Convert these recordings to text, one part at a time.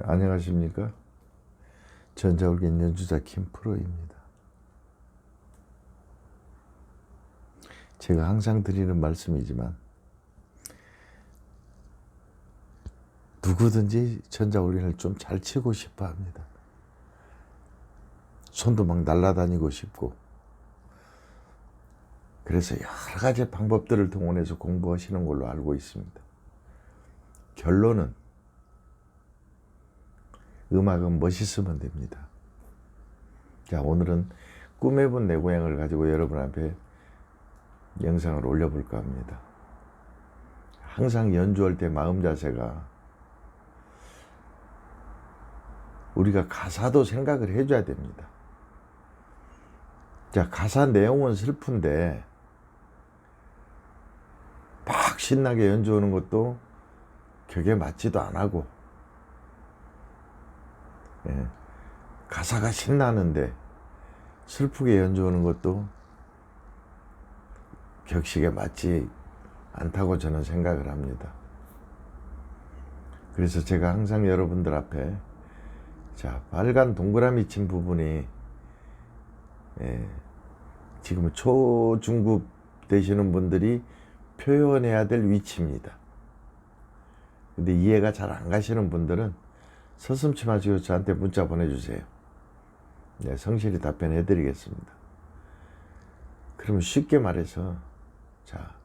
안녕하십니까? 전자올겐 연주자 김프로입니다. 제가 항상 드리는 말씀이지만 누구든지 전자올겐을 좀 잘 치고 싶어 합니다. 손도 막 날아다니고 싶고, 그래서 여러 가지 방법들을 동원해서 공부하시는 걸로 알고 있습니다. 결론은 음악은 멋있으면 됩니다. 자, 오늘은 꿈에 본 내 고향을 가지고 여러분 앞에 영상을 올려볼까 합니다. 항상 연주할 때 마음 자세가 우리가 가사도 생각을 해줘야 됩니다. 자, 가사 내용은 슬픈데 막 신나게 연주하는 것도 격에 맞지도 안 하고, 가사가 신나는데 슬프게 연주하는 것도 격식에 맞지 않다고 저는 생각을 합니다. 그래서 제가 항상 여러분들 앞에, 자, 빨간 동그라미 친 부분이 지금 초, 중급 되시는 분들이 표현해야 될 위치입니다. 근데 이해가 잘 안 가시는 분들은 서슴지 마시고 저한테 문자 보내주세요. 네, 성실히 답변해 드리겠습니다. 그러면 쉽게 말해서, 자,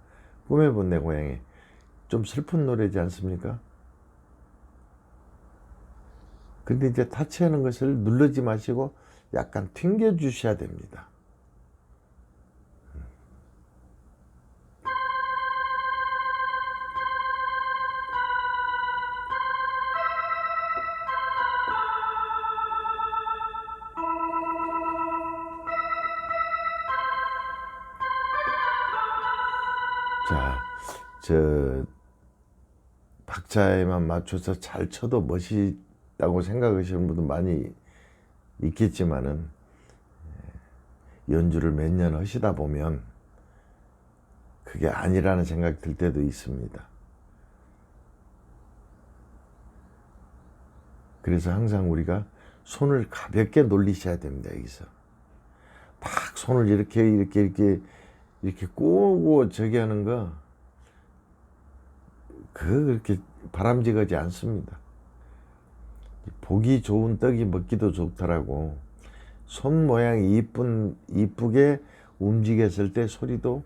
꿈에 본 내 고향이 좀 슬픈 노래지 않습니까? 근데 이제 타치하는 것을 누르지 마시고 약간 튕겨 주셔야 됩니다. 자, 박자에만 맞춰서 잘 쳐도 멋있다고 생각하시는 분도 많이 있겠지만은, 연주를 몇 년 하시다 보면 그게 아니라는 생각이 들 때도 있습니다. 그래서 항상 우리가 손을 가볍게 놀리셔야 됩니다. 여기서 막 손을 이렇게 꼬고 저기 하는 거, 그렇게 바람직하지 않습니다. 보기 좋은 떡이 먹기도 좋더라고. 손 모양이 이쁘게 움직였을 때 소리도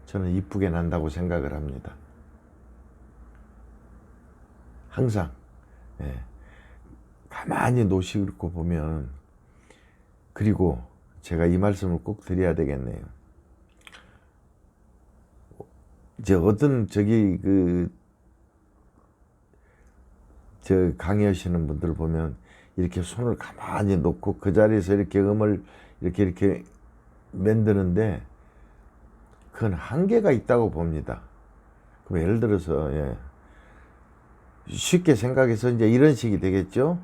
저는 이쁘게 난다고 생각을 합니다. 항상 가만히 놓시고 보면, 그리고 제가 이 말씀을 꼭 드려야 되겠네요. 이제 어떤 강의하시는 분들 보면 이렇게 손을 가만히 놓고 그 자리에서 이렇게 음을 이렇게 만드는데, 그건 한계가 있다고 봅니다. 그럼 예를 들어서, 쉽게 생각해서 이제 이런 식이 되겠죠?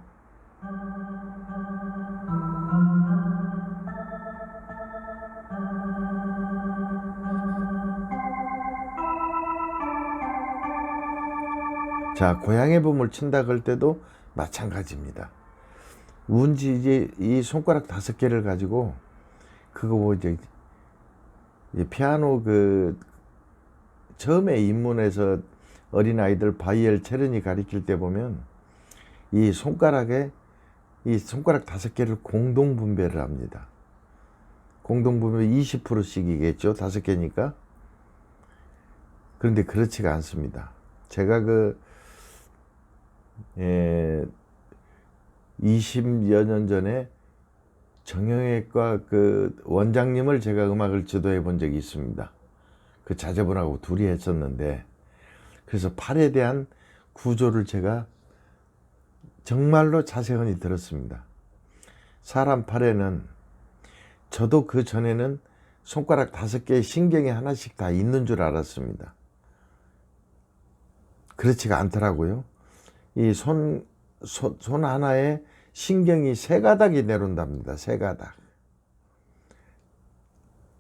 자, 고향의 봄을 친다 그럴 때도 마찬가지입니다. 운지 이제 이 손가락 5개를 가지고, 그거 뭐 이제 피아노 처음에 입문해서 어린아이들 바이엘 체르니 가르칠 때 보면 이 손가락 5개를 공동 분배를 합니다. 공동 분배 20%씩이겠죠. 5개니까. 그런데 그렇지가 않습니다. 제가 20여 년 전에 정형외과 원장님을 제가 음악을 지도해 본 적이 있습니다. 그 자제분하고 둘이 했었는데, 그래서 팔에 대한 구조를 제가 정말로 자세히 들었습니다. 사람 팔에는, 저도 그 전에는 손가락 5개의 신경이 하나씩 다 있는 줄 알았습니다. 그렇지가 않더라고요. 이 손 하나에 신경이 3가닥이 내려온답니다. 3가닥.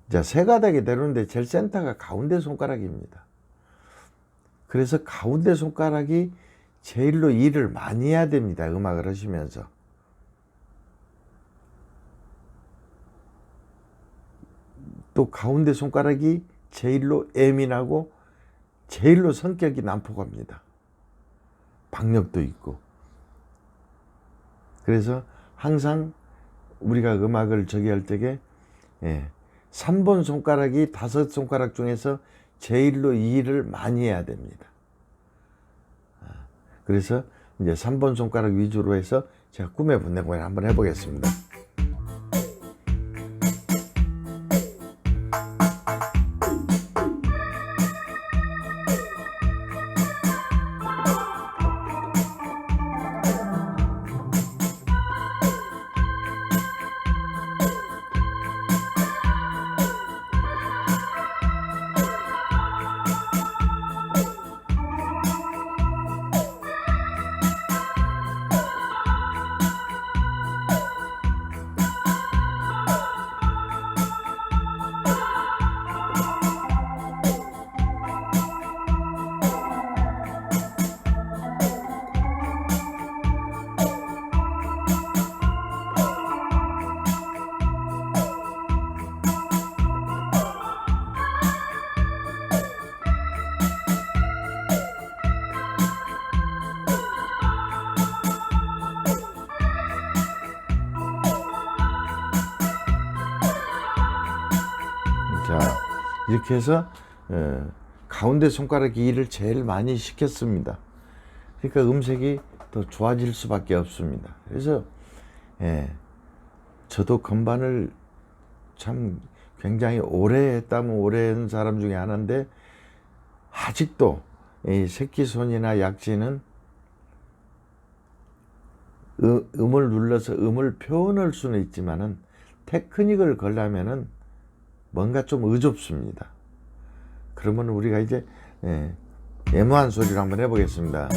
자, 3가닥이 내려오는데 제일 센터가 가운데 손가락입니다. 그래서 가운데 손가락이 제일로 일을 많이 해야 됩니다. 음악을 하시면서. 또 가운데 손가락이 제일로 예민하고 제일로 성격이 난폭합니다. 박력도 있고. 그래서 항상 우리가 음악을 저기 할 때에 3번 손가락이 5손가락 중에서 제일로 일을 많이 해야 됩니다. 그래서 이제 3번 손가락 위주로 해서 제가 꿈의 분내공을 한번 해보겠습니다. 자, 이렇게 해서 가운데 손가락이 일을 제일 많이 시켰습니다. 그러니까 음색이 더 좋아질 수밖에 없습니다. 그래서 저도 건반을 참 굉장히 오래 했다면 오래 한 사람 중에 하나인데, 아직도 이 새끼손이나 약지는 음을 눌러서 음을 표현할 수는 있지만은 테크닉을 걸려면은 뭔가 좀 의좁습니다. 그러면 우리가 이제 애매한 소리를 한번 해보겠습니다.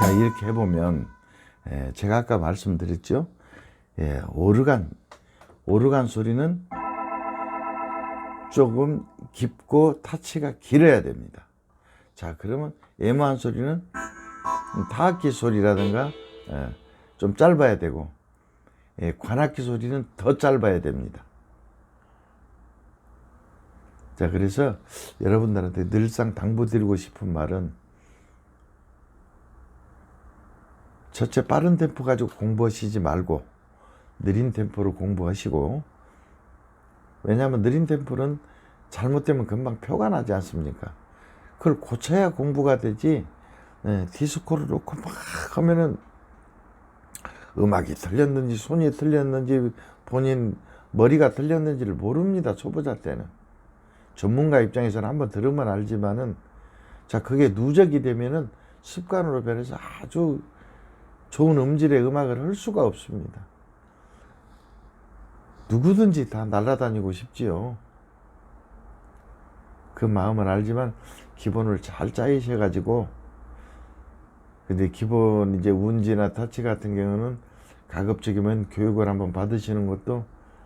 자, 이렇게 해보면 제가 아까 말씀드렸죠. 오르간 소리는 조금 깊고 타치가 길어야 됩니다. 자, 그러면 애매한 소리는 타악기 소리라든가 좀 짧아야 되고, 관악기 소리는 더 짧아야 됩니다. 자, 그래서 여러분들한테 늘상 당부드리고 싶은 말은, 첫째, 빠른 템포 가지고 공부하시지 말고 느린 템포로 공부하시고, 왜냐하면 느린 템포는 잘못되면 금방 표가 나지 않습니까? 그걸 고쳐야 공부가 되지, 디스코를 놓고 막 하면은 음악이 틀렸는지 손이 틀렸는지 본인 머리가 틀렸는지를 모릅니다. 초보자 때는. 전문가 입장에서는 한번 들으면 알지만은, 자, 그게 누적이 되면은 습관으로 변해서 아주 좋은 음질의 음악을 할 수가 없습니다. 누구든지 다 날아다니고 싶지요. 그 마음은 알지만 기본을 잘 짜이셔가지고, 근데 기본 이제 운지나 터치 같은 경우는 가급적이면 교육을 한번 받으시는 것도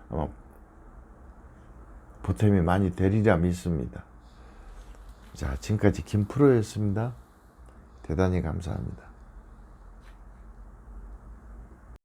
아마 보탬이 많이 되리라 믿습니다. 자, 지금까지 김프로였습니다. 대단히 감사합니다.